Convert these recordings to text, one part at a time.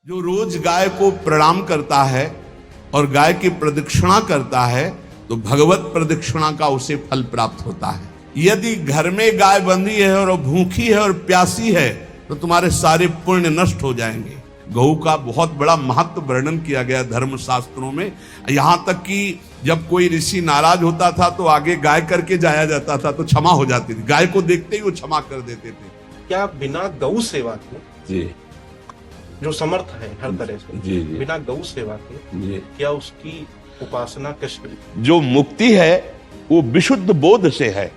जो रोज गाय को प्रणाम करता है और गाय की प्रदक्षिणा करता है तो भगवत प्रदक्षिणा का उसे फल प्राप्त होता है। यदि घर में गाय बंधी है और भूखी है और प्यासी है तो तुम्हारे सारे पुण्य नष्ट हो जाएंगे। गौ का बहुत बड़ा महत्व वर्णन किया गया धर्म शास्त्रों में, यहाँ तक कि जब कोई ऋषि नाराज होता था तो आगे गाय करके जाया जाता था तो क्षमा हो जाती थी। गाय को देखते ही वो क्षमा कर देते थे। क्या बिना गौ सेवा के जी जो समर्थ है हर तरह से जी जी बिना गौ सेवा के जी क्या उसकी उपासना कैसे? जो मुक्ति है वो विशुद्ध बोध से है,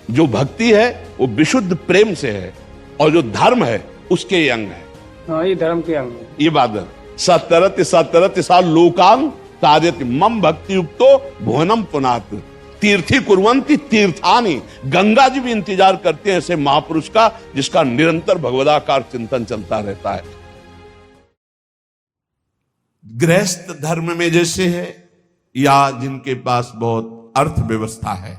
जो भक्ति है वो विशुद्ध प्रेम से है, और जो धर्म है उसके ये अंग है। हाँ, ये धर्म के अंग है। ये बात है। सतरति सा लोकान तार्यति मम भक्ति युक्तो भुवनम पुनात तीर्थी कुर्वन्ति तीर्थानि। गंगा जी भी इंतजार करते हैं ऐसे महापुरुष का जिसका निरंतर भगवदाकार चिंतन चलता रहता है। गृहस्थ धर्म में जैसे है या जिनके पास बहुत अर्थव्यवस्था है,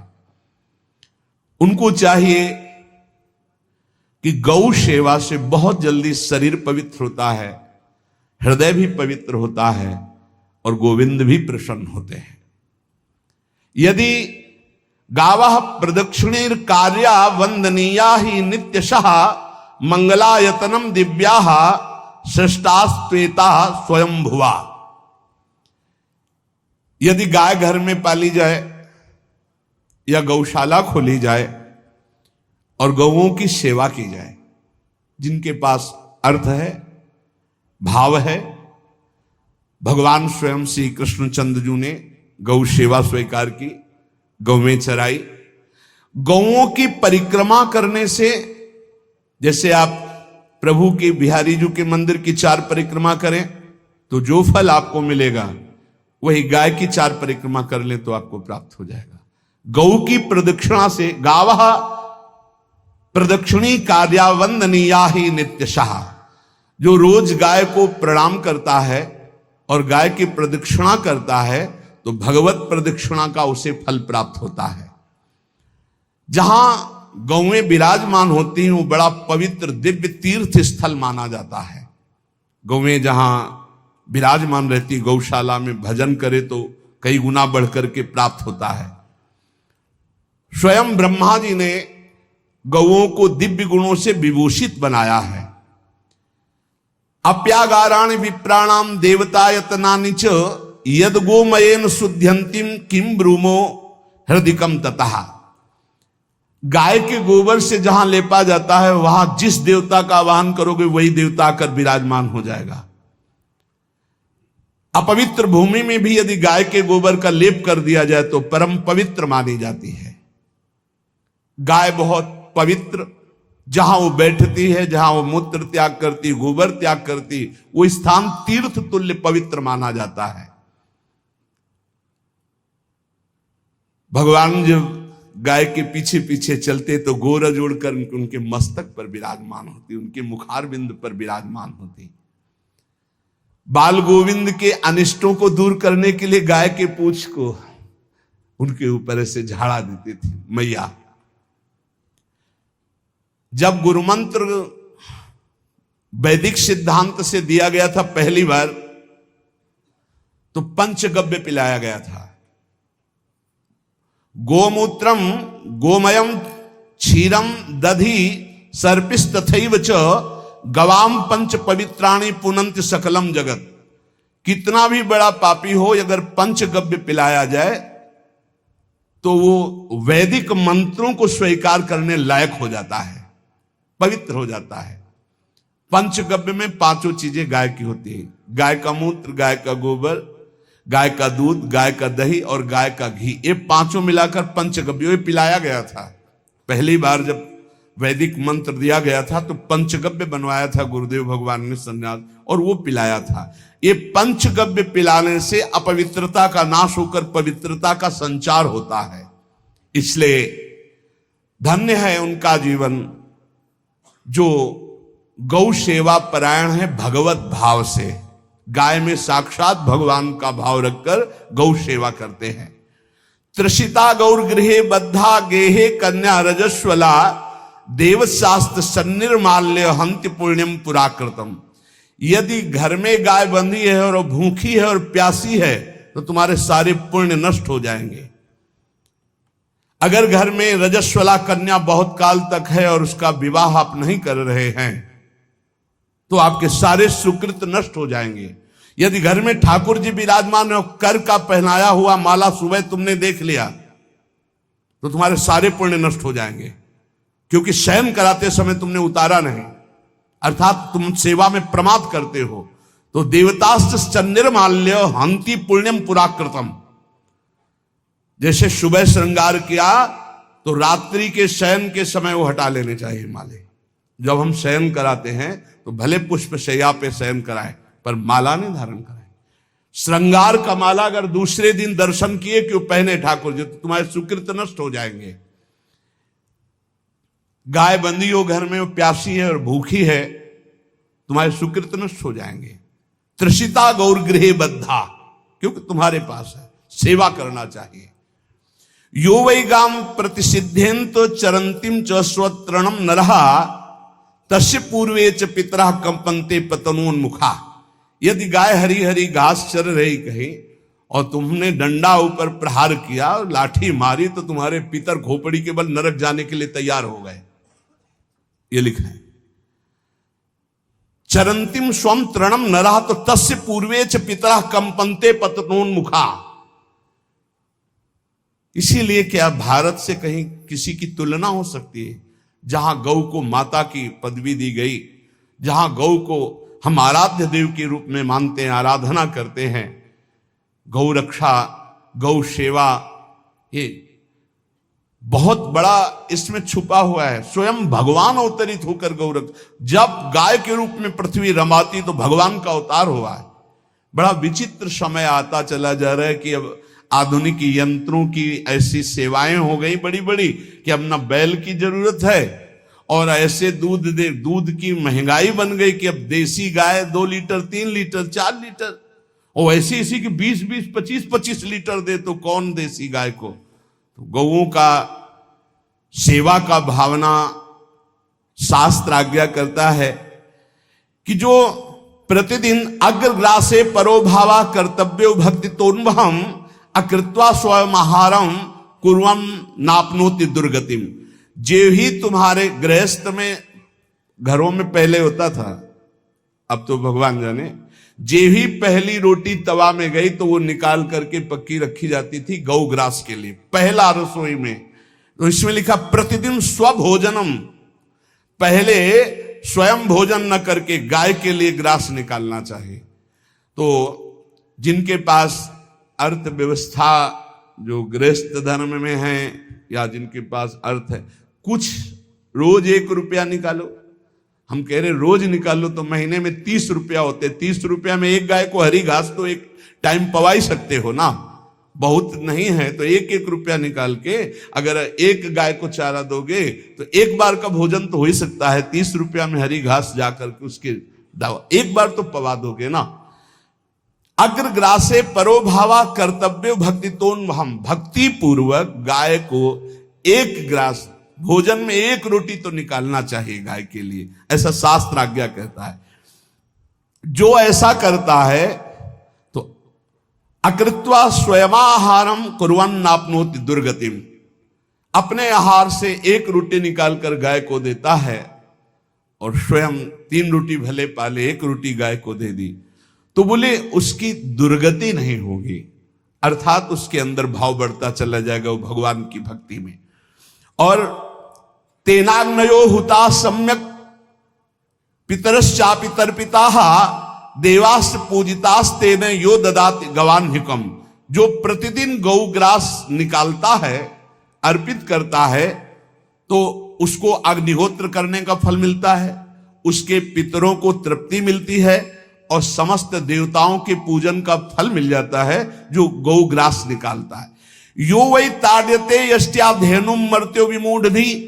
उनको चाहिए कि गौ सेवा से बहुत जल्दी शरीर पवित्र होता है, हृदय भी पवित्र होता है और गोविंद भी प्रसन्न होते हैं। यदि गावः प्रदक्षिणीर कार्या वंदनीया ही नित्यशः मंगलायतनम दिव्याः श्रेष्ठास्त्वेता स्वयं भुवा। यदि गाय घर में पाली जाए या गौशाला खोली जाए और गौओं की सेवा की जाए, जिनके पास अर्थ है, भाव है, भगवान स्वयं श्री कृष्णचंद्र जी ने गौ सेवा स्वीकार की, गौवें चराई। गौओं की परिक्रमा करने से, जैसे आप प्रभु के बिहारी जी के मंदिर की 4 परिक्रमा करें तो जो फल आपको मिलेगा वही गाय की 4 परिक्रमा कर लें तो आपको प्राप्त हो जाएगा। गौ की प्रदक्षिणा से, गावः प्रदक्षिणी कार्यावंदनीया ही नित्यशः, जो रोज गाय को प्रणाम करता है और गाय की प्रदक्षिणा करता है तो भगवत प्रदक्षिणा का उसे फल प्राप्त होता है। जहां गौएं विराजमान होती हैं वो बड़ा पवित्र दिव्य तीर्थ स्थल माना जाता है। गौएं जहां विराजमान रहती, गौशाला में भजन करे तो कई गुना बढ़ करके प्राप्त होता है। स्वयं ब्रह्मा जी ने गौओं को दिव्य गुणों से विभूषित बनाया है। अप्यागाराणि विप्राणाम देवतायतनानि च यद गोमयेन शुद्ध्यंतिम किम ब्रूमो हृदिकम ततः। गाय के गोबर से जहां लेपा जाता है वहां जिस देवता का आवाहन करोगे वही देवता आकर विराजमान हो जाएगा। अपवित्र भूमि में भी यदि गाय के गोबर का लेप कर दिया जाए तो परम पवित्र मानी जाती है। गाय बहुत पवित्र, जहां वो बैठती है, जहां वो मूत्र त्याग करती, गोबर त्याग करती, वो स्थान तीर्थ तुल्य पवित्र माना जाता है। भगवान जब गाय के पीछे पीछे चलते तो गोरा जोड़कर उनके मस्तक पर विराजमान होती, उनके मुखार बिंद पर विराजमान होती। बाल गोविंद के अनिष्टों को दूर करने के लिए गाय के पूंछ को उनके ऊपर ऐसे झाड़ा देती थी मैया। जब गुरुमंत्र वैदिक सिद्धांत से दिया गया था पहली बार तो पंचगव्य पिलाया गया था। गोमूत्रम गोमयम क्षीरम दधि सर्पिस्तथैव च गवाम पंच पवित्राणि पुनन्ति सकलम जगत। कितना भी बड़ा पापी हो, अगर पंचगव्य पिलाया जाए तो वो वैदिक मंत्रों को स्वीकार करने लायक हो जाता है, पवित्र हो जाता है। पंचगव्य में 5 चीजें गाय की होती है। गाय का मूत्र, गाय का गोबर, गाय का दूध, गाय का दही और गाय का घी, ये 5 मिलाकर पंचगव्य पिलाया गया था। पहली बार जब वैदिक मंत्र दिया गया था तो पंचगव्य बनवाया था गुरुदेव भगवान ने संन्यास, और वो पिलाया था। ये पंचगव्य पिलाने से अपवित्रता का नाश होकर पवित्रता का संचार होता है। इसलिए धन्य है उनका जीवन जो गौ सेवा परायण है भगवत भाव से। गाय में साक्षात भगवान का भाव रखकर गौ सेवा करते हैं। त्रिषिता गौर गृहे बद्धा गेहे कन्या रजस्वला देवशास्त्र सन्निर्माल्य हंति पुण्यम पुराकृतम। यदि घर में गाय बंधी है और भूखी है और प्यासी है तो तुम्हारे सारे पुण्य नष्ट हो जाएंगे। अगर घर में रजस्वला कन्या बहुत काल तक है और उसका विवाह आप नहीं कर रहे हैं तो आपके सारे सुकृत नष्ट हो जाएंगे। यदि घर में ठाकुर जी विराजमान है, कर का पहनाया हुआ माला सुबह तुमने देख लिया तो तुम्हारे सारे पुण्य नष्ट हो जाएंगे, क्योंकि शयन कराते समय तुमने उतारा नहीं, अर्थात तुम सेवा में प्रमाद करते हो। तो देवताश्च निर्माल्य हंति पुण्यम पुराकृतम। जैसे सुबह श्रृंगार किया तो रात्रि के शयन के समय वो हटा लेने चाहिए माले। जब हम शयन कराते हैं तो भले पुष्प शैया पे शयन कराएं पर माला नहीं धारण कराएं। श्रृंगार का माला अगर दूसरे दिन दर्शन किए क्यों पहने ठाकुर जी तो तुम्हारे सुकृत नष्ट हो जाएंगे। गाय बंदी हो घर में, वो प्यासी है और भूखी है, तुम्हारे सुकृत नष्ट हो जाएंगे। त्रिषिता गौर गृहे बद्धा, क्योंकि तुम्हारे पास है, सेवा करना चाहिए। यो वै गाम प्रतिसिद्धेन तो चरंतिम च स्वतरणम नरहा तस्य पूर्वे च पितरा कंपन्ते पतनोन्मुखा। यदि गाय हरी हरी घास चर रही कहीं और तुमने डंडा ऊपर प्रहार किया और लाठी मारी तो तुम्हारे पितर खोपड़ी के बल नरक जाने के लिए तैयार हो गए। ये लिखा है चरंतिम स्वम तृणम नरहा तो तस्य पूर्वे च पितरा कंपन्ते पतनोन्मुखा। इसीलिए क्या भारत से कहीं किसी की तुलना हो सकती है जहां गौ को माता की पदवी दी गई, जहां गौ को हम आराध्य देव के रूप में मानते हैं, आराधना करते हैं। गौ रक्षा, गौ सेवा, ये बहुत बड़ा इसमें छुपा हुआ है। स्वयं भगवान अवतरित होकर गौ रक्षा, जब गाय के रूप में पृथ्वी रमाती तो भगवान का अवतार हुआ है। बड़ा विचित्र समय आता चला जा रहा है कि अब आधुनिक यंत्रों की ऐसी सेवाएं हो गई बड़ी बड़ी कि अब ना बैल की जरूरत है और ऐसे दूध की महंगाई बन गई कि अब देसी गाय 2 लीटर 3 लीटर 4 लीटर और ऐसी इसी की 20-20 25-25 लीटर दे तो कौन देसी गाय को। तो गौओं का सेवा का भावना शास्त्र आज्ञा करता है कि जो प्रतिदिन अग्रग्रासे परोभावा कर्तव्यो भक्ति तोन्वहम अकृत्वा स्वयं आहारम कुर्वम नापनोति दुर्गतिम। जे ही तुम्हारे गृहस्थ में घरों में पहले होता था, अब तो भगवान जाने, जे ही पहली रोटी तवा में गई तो वो निकाल करके पक्की रखी जाती थी गौग्रास के लिए, पहला रसोई में। तो इसमें लिखा प्रतिदिन स्वभोजनम, पहले स्वयं भोजन न करके गाय के लिए ग्रास निकालना चाहिए। तो जिनके पास अर्थव्यवस्था जो गृहस्थ धर्म में है या जिनके पास अर्थ है, कुछ रोज 1 रुपया निकालो। हम कह रहे रोज निकालो तो महीने में 30 रुपया होते, 30 रुपया में एक गाय को हरी घास तो एक टाइम पवा ही सकते हो ना, बहुत नहीं है तो 1-1 रुपया निकाल के अगर एक गाय को चारा दोगे तो एक बार का भोजन तो हो ही सकता है। 30 रुपया में हरी घास जाकर के उसके दावा एक बार तो पवा दोगे ना। अग्रग्रासे परोभावा कर्तव्य भक्ति तोन्वहम, भक्ति पूर्वक गाय को 1 ग्रास भोजन में 1 रोटी तो निकालना चाहिए गाय के लिए, ऐसा शास्त्र आज्ञा कहता है। जो ऐसा करता है तो अकृत्वा स्वयमाहारम कुर्वन् नाप्नोति दुर्गतिम, अपने आहार से 1 रोटी निकालकर गाय को देता है और स्वयं 3 रोटी भले पाले 1 रोटी गाय को दे दी तो बोले उसकी दुर्गति नहीं होगी, अर्थात उसके अंदर भाव बढ़ता चला जाएगा वो भगवान की भक्ति में। और तेनाग्नयो हुता सम्यक पितरश्चापि तर्पिताः देवास् पूजितास्तेन यो ददाति गवान्हिकम। जो प्रतिदिन गौग्रास निकालता है, अर्पित करता है, तो उसको अग्निहोत्र करने का फल मिलता है, उसके पितरों को तृप्ति मिलती है और समस्त देवताओं के पूजन का फल मिल जाता है जो गौग्रास निकालता है। यो वै ताड्यते यष्ट्याधेनुम मर्त्यो विमूढ़धि।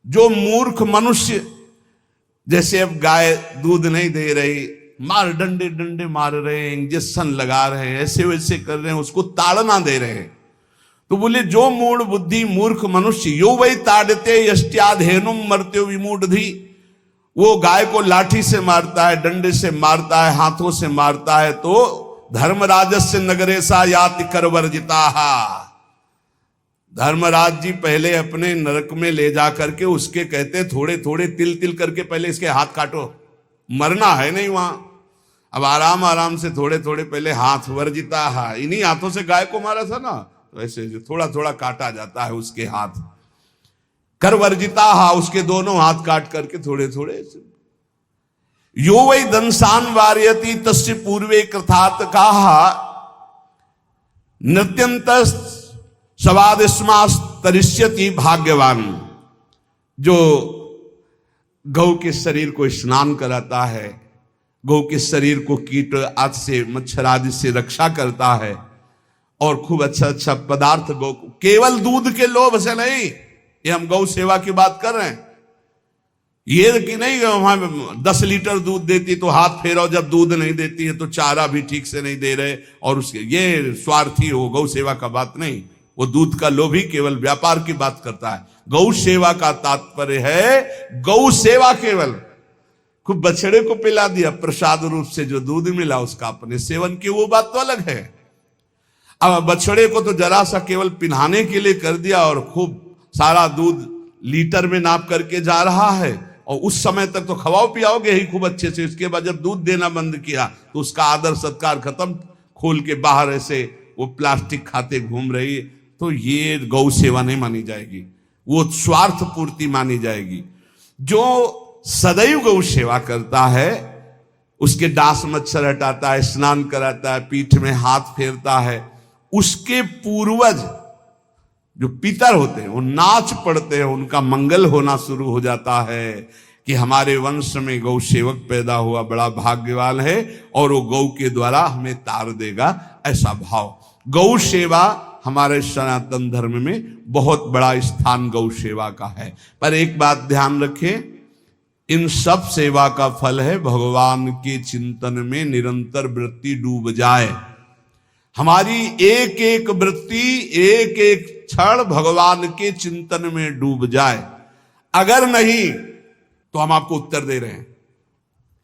जो मूर्ख मनुष्य, जैसे अब गाय दूध नहीं दे रही, मार डंडे डंडे मार रहे हैं, इंजेक्शन लगा रहे हैं, ऐसे वैसे कर रहे हैं, उसको ताड़ना दे रहे हैं, तो बोले जो मूढ़ बुद्धि मूर्ख मनुष्य, यो वै ताड्यते यष्ट्याधेनुम मर्त्यो विमूढ़धि, वो गाय को लाठी से मारता है, डंडे से मारता है, हाथों से मारता है, तो धर्मराजस्य नगरेशा याति करवर्जिता। धर्मराज जी पहले अपने नरक में ले जा करके उसके कहते थोड़े थोड़े तिल तिल करके पहले इसके हाथ काटो, मरना है नहीं वहां। अब आराम आराम से थोड़े थोड़े पहले हाथ वर्जिता, इन्हीं हाथों से गाय को मारा था ना, वैसे थोड़ा थोड़ा काटा जाता है उसके हाथ। कर वर्जिता, उसके दोनों हाथ काट करके थोड़े थोड़े। यो वै दंसान वार्यति तस्य पूर्वे कृतार्थ कहा नृत्यंत सवादिस्मास तरिष्यति भाग्यवान। जो गौ के शरीर को स्नान कराता है, गौ के शरीर को कीट आदि से मच्छर आदि से रक्षा करता है, और खूब अच्छा अच्छा पदार्थ गौ, केवल दूध के लोभ से नहीं, ये हम गौ सेवा की बात कर रहे हैं। ये कि नहीं वहां 10 लीटर दूध देती तो हाथ फेरो, जब दूध नहीं देती है तो चारा भी ठीक से नहीं दे रहे, और उसके ये स्वार्थी हो, गौ सेवा का बात नहीं। वो दूध का लोभी केवल व्यापार की बात करता है। गौ सेवा का तात्पर्य है गौ सेवा केवल, खूब बछड़े को पिला दिया प्रसाद रूप से, जो दूध मिला उसका अपने सेवन की, वो बात तो अलग है। अब बछड़े को तो जरा सा केवल पिन्हाने के लिए कर दिया, और खूब सारा दूध लीटर में नाप करके जा रहा है, और उस समय तक तो खवाओ पियाओगे ही खूब अच्छे से। इसके बाद जब दूध देना बंद किया तो उसका आदर सत्कार खत्म, खोल के बाहर ऐसे वो प्लास्टिक खाते घूम रही, तो ये गौ सेवा नहीं मानी जाएगी, वो स्वार्थ पूर्ति मानी जाएगी। जो सदैव गौ सेवा करता है, उसके डांस मच्छर हटाता है, स्नान कराता है, पीठ में हाथ फेरता है, उसके पूर्वज जो पितर होते हैं वो नाच पड़ते हैं, उनका मंगल होना शुरू हो जाता है कि हमारे वंश में गौ सेवक पैदा हुआ, बड़ा भाग्यवान है, और वो गौ के द्वारा हमें तार देगा, ऐसा भाव। गौ सेवा हमारे सनातन धर्म में बहुत बड़ा स्थान गौ सेवा का है। पर एक बात ध्यान रखें, इन सब सेवा का फल है भगवान के चिंतन में निरंतर वृत्ति डूब जाए। हमारी एक एक वृत्ति, एक एक क्षण भगवान के चिंतन में डूब जाए। अगर नहीं तो हम आपको उत्तर दे रहे हैं,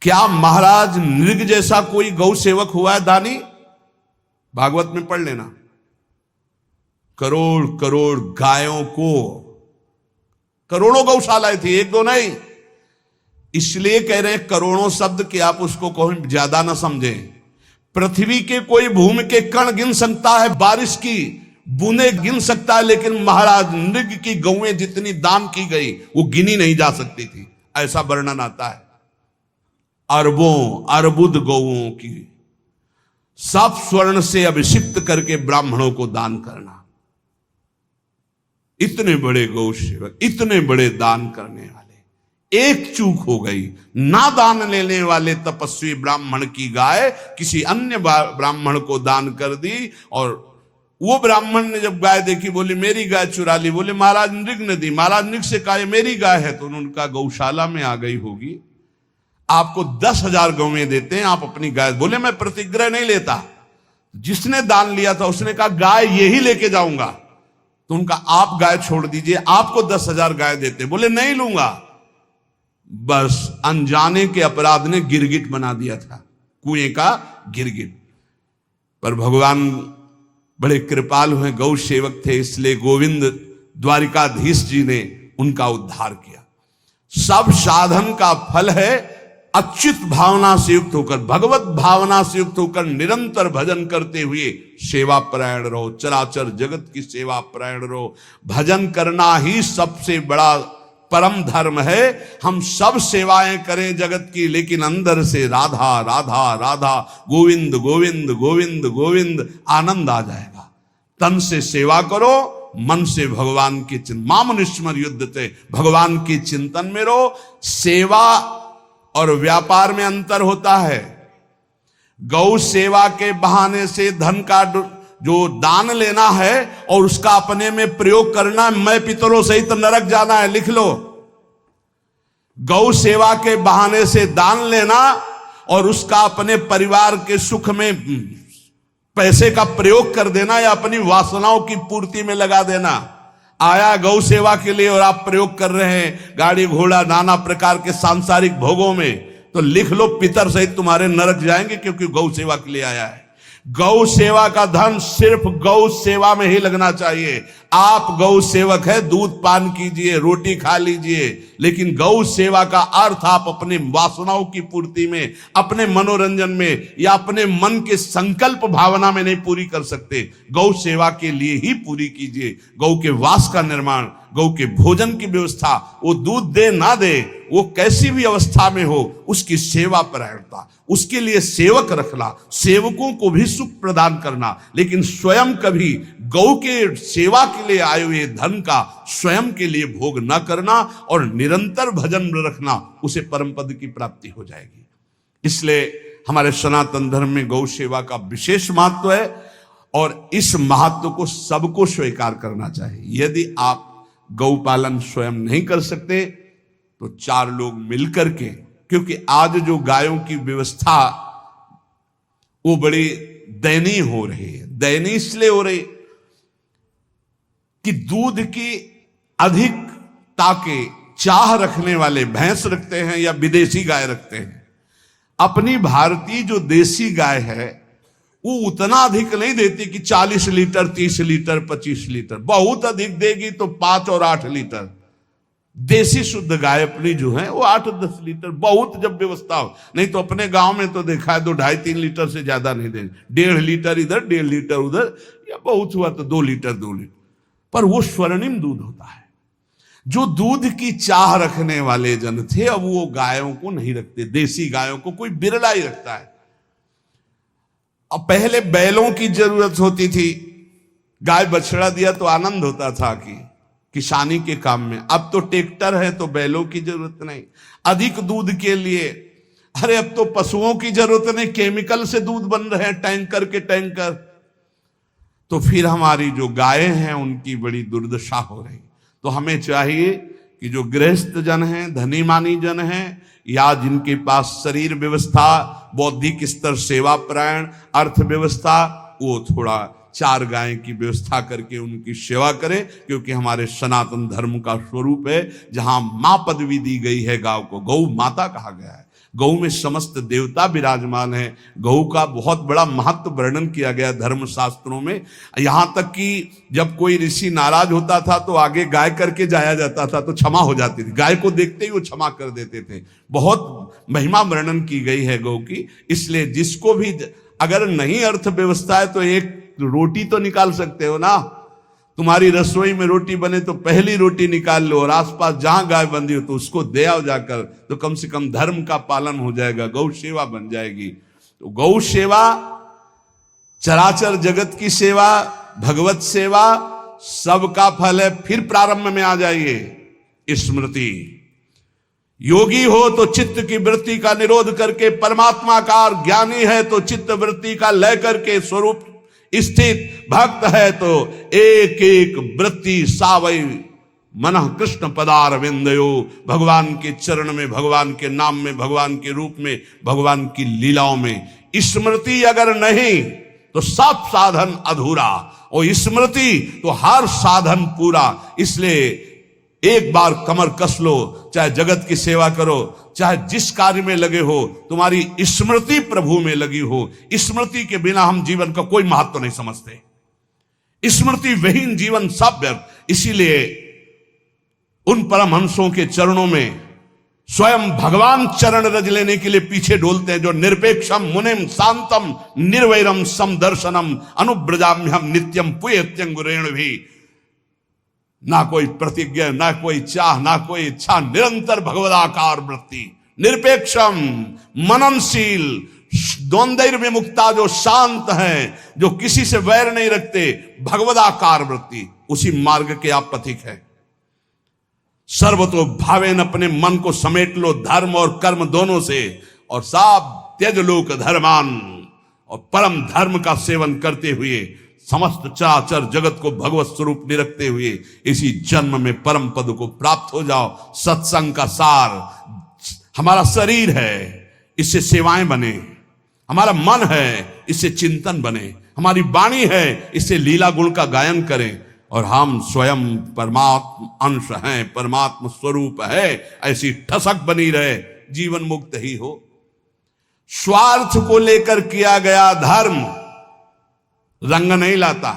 क्या महाराज नृग जैसा कोई गौ सेवक हुआ है दानी? भागवत में पढ़ लेना, करोड़ करोड़ गायों को, करोड़ों गौशालाएं थी, एक दो नहीं। इसलिए कह रहे हैं करोड़ों शब्द कि आप उसको कहीं ज्यादा ना समझें। पृथ्वी के कोई भूमि के कण गिन सकता है, बारिश की बूंदे गिन सकता है, लेकिन महाराज नृग की गौएं जितनी दान की गई वो गिनी नहीं जा सकती थी, ऐसा वर्णन आता है। अरबों अर्बुद गौओं की सब स्वर्ण से अभिषिक्त करके ब्राह्मणों को दान करना। इतने बड़े गौ सेवक, इतने बड़े दान करने वाले, एक चूक हो गई, ना दान लेने वाले तपस्वी ब्राह्मण की गाय किसी अन्य ब्राह्मण को दान कर दी, और वो ब्राह्मण ने जब गाय देखी बोली मेरी गाय चुरा ली। बोले महाराज नृग ने दी। महाराज नृग से कहा मेरी गाय है, तो उनका गौशाला में आ गई होगी, आपको 10,000 गौवें देते हैं, आप अपनी गाय। बोले मैं प्रतिग्रह नहीं लेता। जिसने दान लिया था उसने कहा गाय यही लेके जाऊंगा, तो उनका आप गाय छोड़ दीजिए, आपको 10,000 गाय देते। बोले नहीं लूंगा। बस अनजाने के अपराध ने गिरगिट बना दिया था, कुएं का गिरगिट। पर भगवान बड़े कृपालु हैं, गौ सेवक थे, इसलिए गोविंद द्वारिकाधीश जी ने उनका उद्धार किया। सब साधन का फल है अच्युत भावना से युक्त होकर, भगवत भावना से युक्त होकर निरंतर भजन करते हुए सेवा परायण रहो, चराचर जगत की सेवा परायण रहो। भजन करना ही सबसे बड़ा परम धर्म है। हम सब सेवाएं करें जगत की, लेकिन अंदर से राधा राधा राधा, गोविंद गोविंद गोविंद गोविंद, आनंद आ जाएगा। तन से सेवा करो, मन से भगवान के चिंतन, मामनुष्मर युद्धते, भगवान के चिंतन में रहो। सेवा और व्यापार में अंतर होता है। गौ सेवा के बहाने से धन का जो दान लेना है और उसका अपने में प्रयोग करना, मैं पितरों सहित नरक जाना है, लिख लो। गौ सेवा के बहाने से दान लेना और उसका अपने परिवार के सुख में पैसे का प्रयोग कर देना या अपनी वासनाओं की पूर्ति में लगा देना, आया गौ सेवा के लिए और आप प्रयोग कर रहे हैं गाड़ी घोड़ा नाना प्रकार के सांसारिक भोगों में, तो लिख लो पितर सहित तुम्हारे नरक जाएंगे, क्योंकि गौ सेवा के लिए आया है। गौ सेवा का धन सिर्फ गौ सेवा में ही लगना चाहिए। आप गौ सेवक है, दूध पान कीजिए, रोटी खा लीजिए, लेकिन गौ सेवा का अर्थ आप अपने वासनाओं की पूर्ति में, अपने मनोरंजन में या अपने मन के संकल्प भावना में नहीं पूरी कर सकते। गौ सेवा के लिए ही पूरी कीजिए। गौ के वास का निर्माण, गौ के भोजन की व्यवस्था, वो दूध दे ना दे, वो कैसी भी अवस्था में हो, उसकी सेवा परायणता, उसके लिए सेवक रखना, सेवकों को भी सुख प्रदान करना, लेकिन स्वयं कभी गौ के सेवा के लिए आए हुए धन का स्वयं के लिए भोग न करना और निरंतर भजन रखना, उसे परम पद की प्राप्ति हो जाएगी। इसलिए हमारे सनातन धर्म में गौ सेवा का विशेष महत्व है और इस महत्व को सबको स्वीकार करना चाहिए। यदि आप गौ पालन स्वयं नहीं कर सकते तो 4 लोग मिलकर के, क्योंकि आज जो गायों की व्यवस्था वो बड़ी दयनीय हो रही है। दयनीय इसलिए हो रही कि दूध की अधिकता के चाह रखने वाले भैंस रखते हैं या विदेशी गाय रखते हैं। अपनी भारतीय जो देसी गाय है वो उतना अधिक नहीं देती कि 40 लीटर 30 लीटर 25 लीटर, बहुत अधिक देगी तो 5 और 8 लीटर। देसी शुद्ध गाय अपनी जो है वो 8-10 लीटर, बहुत जब व्यवस्था हो। नहीं तो अपने गांव में तो देखा है 2-2.5-3 लीटर से ज्यादा नहीं देंगे। 1.5 लीटर इधर 1.5 लीटर उधर, या बहुत हुआ तो 2 लीटर 2 लीटर, पर वो स्वर्णिम दूध होता है। जो दूध की चाह रखने वाले जन थे अब वो गायों को नहीं रखते, देसी गायों को कोई बिरला ही रखता है। अब पहले बैलों की जरूरत होती थी, गाय बछड़ा दिया तो आनंद होता था कि किसानी के काम में। अब तो ट्रैक्टर है तो बैलों की जरूरत नहीं। अधिक दूध के लिए अरे अब तो पशुओं की जरूरत नहीं, केमिकल से दूध बन रहे हैं, टैंकर के टैंकर। तो फिर हमारी जो गायें हैं उनकी बड़ी दुर्दशा हो रही। तो हमें चाहिए कि जो गृहस्थ जन हैं, धनी मानी जन हैं, या जिनके पास शरीर व्यवस्था, बौद्धिक स्तर सेवा परायण, अर्थव्यवस्था, वो थोड़ा 4 गाय की व्यवस्था करके उनकी सेवा करें, क्योंकि हमारे सनातन धर्म का स्वरूप है। जहां मां पदवी दी गई है गांव को, गौ माता कहा गया है। गौ में समस्त देवता विराजमान है। गौ का बहुत बड़ा महत्व वर्णन किया गया धर्म शास्त्रों में। यहां तक कि जब कोई ऋषि नाराज होता था तो आगे गाय करके जाया जाता था तो क्षमा हो जाती थी। गाय को देखते ही वो क्षमा कर देते थे। बहुत महिमा वर्णन की गई है गौ की। इसलिए जिसको भी अगर नहीं अर्थव्यवस्था है तो एक रोटी तो निकाल सकते हो ना। तुम्हारी रसोई में रोटी बने तो पहली रोटी निकाल लो, और आसपास जहां गाय बंधी हो तो उसको दे आओ जाकर, तो कम से कम धर्म का पालन हो जाएगा, गौ सेवा बन जाएगी। तो गौ सेवा, चराचर जगत की सेवा, भगवत सेवा, सबका फल है। फिर प्रारंभ में आ जाइए स्मृति। योगी हो तो चित्त की वृत्ति का निरोध करके परमात्माकार, ज्ञानी है तो चित्त वृत्ति का लय करके स्वरूप स्थित, भक्त है तो एक एक वृत्ति सावई मनः कृष्ण पदार विंदयो। भगवान के चरण में, भगवान के नाम में, भगवान के रूप में, भगवान की लीलाओं में स्मृति अगर नहीं तो सब साधन अधूरा, और स्मृति तो हर साधन पूरा। इसलिए एक बार कमर कस लो, चाहे जगत की सेवा करो, चाहे जिस कार्य में लगे हो, तुम्हारी स्मृति प्रभु में लगी हो। स्मृति के बिना हम जीवन का कोई महत्व नहीं समझते। स्मृति विहीन जीवन सब व्यर्थ। इसीलिए उन परमहंसों के चरणों में स्वयं भगवान चरण रज लेने के लिए पीछे डोलते हैं, जो निरपेक्षम मुनिम शांतम निर्वैरम समदर्शनम अनुब्रजाम्यहम नित्यम पुयत्यंगुरेण भी। ना कोई प्रतिज्ञा, ना कोई चाह, ना कोई इच्छा, निरंतर भगवदाकार वृत्ति, निरपेक्षम मननशील, द्वंद्व विमुक्ता, जो शांत हैं, जो किसी से वैर नहीं रखते, भगवदाकार वृत्ति, उसी मार्ग के आप पथिक हैं। सर्वतो भावेन, अपने मन को समेट लो धर्म और कर्म दोनों से, और साब त्यज लोक धर्मान, और परम धर्म का सेवन करते हुए समस्त चराचर जगत को भगवत स्वरूप निरखते हुए इसी जन्म में परम पद को प्राप्त हो जाओ। सत्संग का सार हमारा शरीर है, इससे सेवाएं बने। हमारा मन है, इससे चिंतन बने। हमारी वाणी है, इससे लीला गुण का गायन करें। और हम स्वयं परमात्म अंश हैं, परमात्म स्वरूप है, ऐसी ठसक बनी रहे, जीवन मुक्त ही हो। स्वार्थ को लेकर किया गया धर्म रंग नहीं लाता।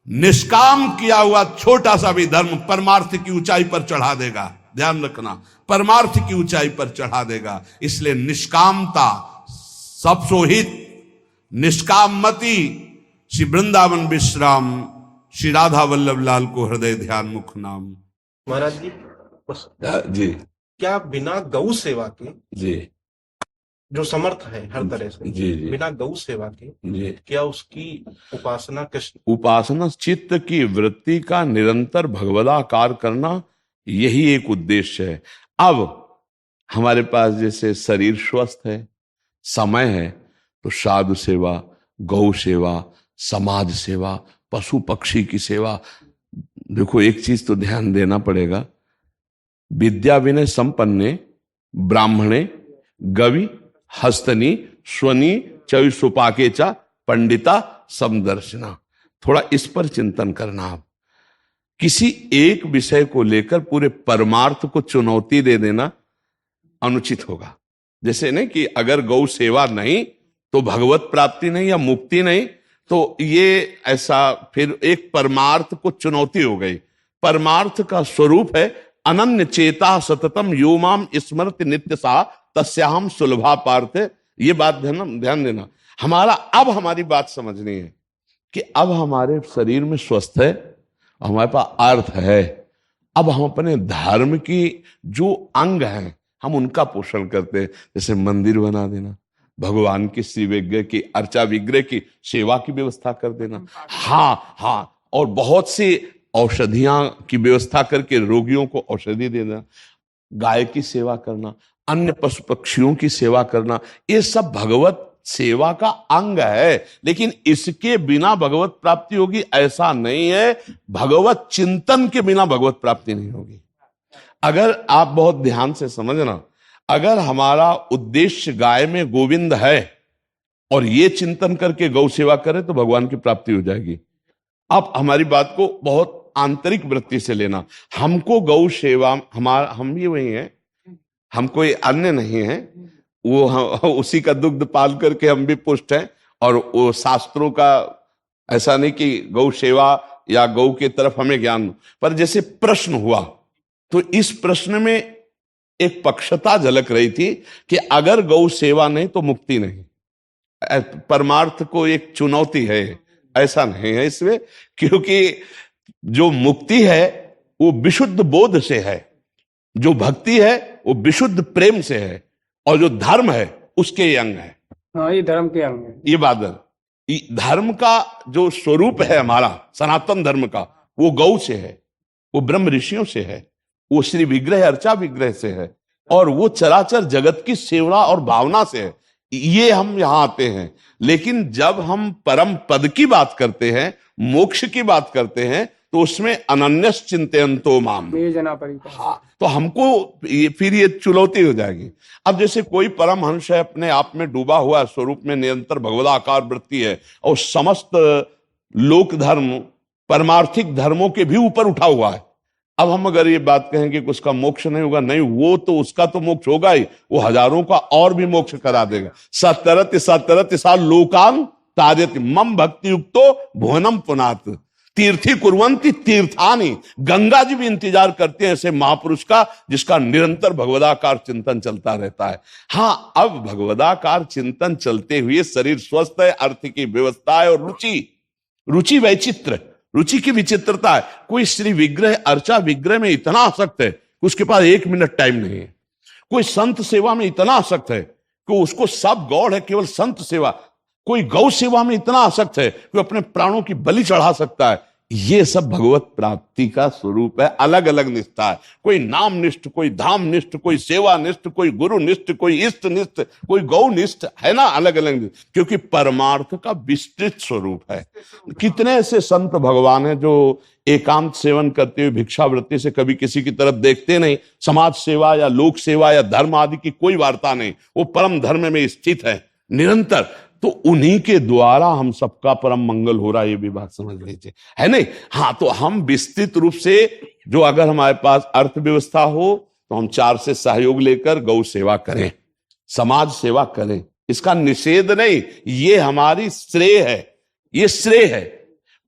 निष्काम किया हुआ छोटा सा भी धर्म परमार्थ की ऊंचाई पर चढ़ा देगा। ध्यान रखना, परमार्थ की ऊंचाई पर चढ़ा देगा। इसलिए निष्कामता सब सोहित, निष्कामति। श्री वृंदावन विश्राम श्री राधा वल्लभ लाल को हृदय ध्यान मुख नाम। महाराज जी, बस जी क्या बिना गौ सेवा के, जी जो समर्थ है हर तरह से, जी जी बिना गौ सेवा के जी क्या उसकी उपासना कृष्ण? उपासना चित्त की वृत्ति का निरंतर भगवदाकार करना, यही एक उद्देश्य है। अब हमारे पास जैसे शरीर स्वस्थ है, समय है, तो साधु सेवा, गौ सेवा, समाज सेवा, पशु पक्षी की सेवा। देखो एक चीज तो ध्यान देना पड़ेगा, विद्या विनय संपन्ने ब्राह्मणे गवि हस्तनी स्वनी चयुसुपाके चा पंडिता समदर्शना। थोड़ा इस पर चिंतन करना। आप किसी एक विषय को लेकर पूरे परमार्थ को चुनौती दे देना अनुचित होगा। जैसे नहीं कि अगर गौ सेवा नहीं तो भगवत प्राप्ति नहीं या मुक्ति नहीं, तो ये ऐसा फिर एक परमार्थ को चुनौती हो गई। परमार्थ का स्वरूप है अनन्य चेता सततम यो माम स्मृति नित्य सा तस्याहम सुलभा पार्थ। ये बात ध्यान देना। हमारी बात समझनी है कि अब हमारे शरीर में स्वस्थ है, हमारे पास अर्थ है। अब हम अपने धर्म की जो अंग हैं हम उनका पोषण करते हैं। जैसे मंदिर बना देना, भगवान की श्री विग्रह की अर्चा विग्रह की सेवा की व्यवस्था कर देना। हाँ, और बहुत सी औषधियां की व्यवस्था करके रोगियों को औषधि देना, गाय की सेवा करना, अन्य पशु पक्षियों की सेवा करना, ये सब भगवत सेवा का अंग है। लेकिन इसके बिना भगवत प्राप्ति होगी ऐसा नहीं है। भगवत चिंतन के बिना भगवत प्राप्ति नहीं होगी। अगर आप बहुत ध्यान से समझना, अगर हमारा उद्देश्य गाय में गोविंद है और ये चिंतन करके गौ सेवा करें तो भगवान की प्राप्ति हो जाएगी। आप हमारी बात को बहुत आंतरिक वृत्ति से लेना। हमको गौ सेवा, हम भी वही हैं, हम कोई अन्य नहीं है। उसी का दुग्ध पाल करके हम भी पुष्ट हैं। और वो शास्त्रों का ऐसा नहीं कि गौ सेवा या गौ की तरफ हमें ज्ञान, पर जैसे प्रश्न हुआ तो इस प्रश्न में एक पक्षता झलक रही थी कि अगर गौ सेवा नहीं तो मुक्ति नहीं। परमार्थ को एक चुनौती है, ऐसा नहीं है इसमें। क्योंकि जो मुक्ति है वो विशुद्ध बोध से है, जो भक्ति है वो विशुद्ध प्रेम से है, और जो धर्म है उसके ये अंग है। हाँ, ये धर्म के अंग है। ये धर्म का जो स्वरूप है हमारा सनातन धर्म का, वो गौ से है, वो ब्रह्म ऋषियों से है, वो श्री विग्रह अर्चा विग्रह से है, और वो चराचर जगत की सेवा और भावना से है। ये हम यहां आते हैं। लेकिन जब हम परम पद की बात करते हैं, मोक्ष की बात करते हैं, तो उसमें अनन्यस चिंतयन्तो माम, हाँ, तो हमको फिर ये चुनौती हो जाएगी। अब जैसे कोई परमहंस है, अपने आप में डूबा हुआ स्वरूप में निरंतर भगवदाकार वृत्ति है, और समस्त लोक धर्म परमार्थिक धर्मों के भी ऊपर उठा हुआ है। अब हम अगर ये बात कहें कि उसका मोक्ष नहीं होगा, नहीं, वो तो उसका तो मोक्ष होगा ही, वो हजारों का और भी मोक्ष करा देगा। सतरति सा लोकान तार्यति मम भक्ति युक्तो भुवनम पुनात तीर्थी कुर्वन्ति तीर्थानि। गंगा जी भी इंतजार करते हैं ऐसे महापुरुष का जिसका निरंतर भगवदाकार चिंतन चलता रहता है। हाँ, अब भगवदाकार चिंतन चलते हुए शरीर स्वस्थ है, अर्थ की व्यवस्था है, और रुचि वैचित्र, रुचि की विचित्रता है। कोई श्री विग्रह अर्चा विग्रह में इतना आसक्त है कि उसके पास 1 मिनट टाइम नहीं है। कोई संत सेवा में इतना आसक्त है कि उसको सब गौड़ है, केवल संत सेवा। कोई गौ सेवा में इतना आसक्त है कि अपने प्राणों की बलि चढ़ा सकता है। ये सब भगवत प्राप्ति का स्वरूप है। अलग अलग निष्ठा है, कोई नाम निष्ठ, कोई धाम निष्ठ, कोई सेवा निष्ठ, कोई गुरु निष्ठ, कोई इष्ट निष्ठ, कोई गौ निष्ठ, है ना, अलग अलग। क्योंकि परमार्थ का विस्तृत स्वरूप है। कितने ऐसे संत भगवान हैं जो एकांत सेवन करते हुए भिक्षावृत्ति से कभी किसी की तरफ देखते नहीं, समाज सेवा या लोक सेवा या धर्म आदि की कोई वार्ता नहीं, वो परम धर्म में स्थित है निरंतर। तो उन्हीं के द्वारा हम सबका परम मंगल हो रहा है, ये भी बात समझ लीजिए, है नहीं। हाँ, तो हम विस्तृत रूप से जो अगर हमारे पास अर्थव्यवस्था हो तो हम 4 से सहयोग लेकर गौ सेवा करें, समाज सेवा करें, इसका निषेध नहीं, ये हमारी श्रेय है, ये श्रेय है।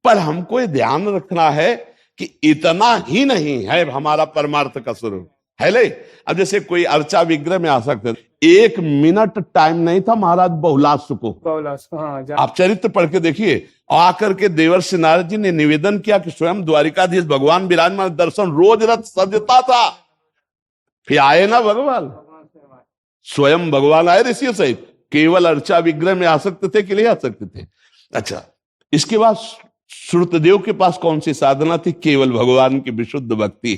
पर हमको ये ध्यान रखना है कि इतना ही नहीं है हमारा परमार्थ का स्वरूप, है ले। अब जैसे कोई अर्चा विग्रह में आ सकते, 1 मिनट टाइम नहीं था महाराज बहुलास को। हाँ, आप चरित्र पढ़ के देखिए। आकर के देवर्षि नारद जी ने निवेदन किया कि स्वयं द्वारिकाधीश भगवान विराजमान, दर्शन रोज रथ सजता था, फिर आए ना भगवान, स्वयं भगवान आए ऋषियों सहित, केवल अर्चा विग्रह में आ सकते थे कि नहीं आ सकते थे। अच्छा, इसके बाद श्रुतदेव के पास कौन सी साधना थी? केवल भगवान की विशुद्ध भक्ति।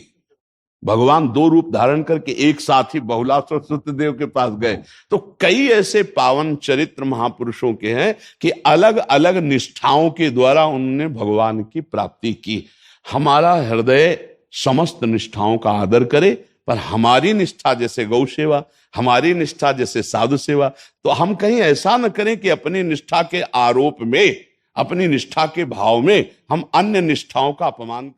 भगवान 2 रूप धारण करके एक साथ ही बहुलास्वर श्रुतदेव के पास गए। तो कई ऐसे पावन चरित्र महापुरुषों के हैं कि अलग अलग निष्ठाओं के द्वारा उन्होंने भगवान की प्राप्ति की। हमारा हृदय समस्त निष्ठाओं का आदर करे, पर हमारी निष्ठा जैसे गौ सेवा, हमारी निष्ठा जैसे साधु सेवा, तो हम कहीं ऐसा न करें कि अपनी निष्ठा के आरोप में, अपनी निष्ठा के भाव में हम अन्य निष्ठाओं का अपमान करें।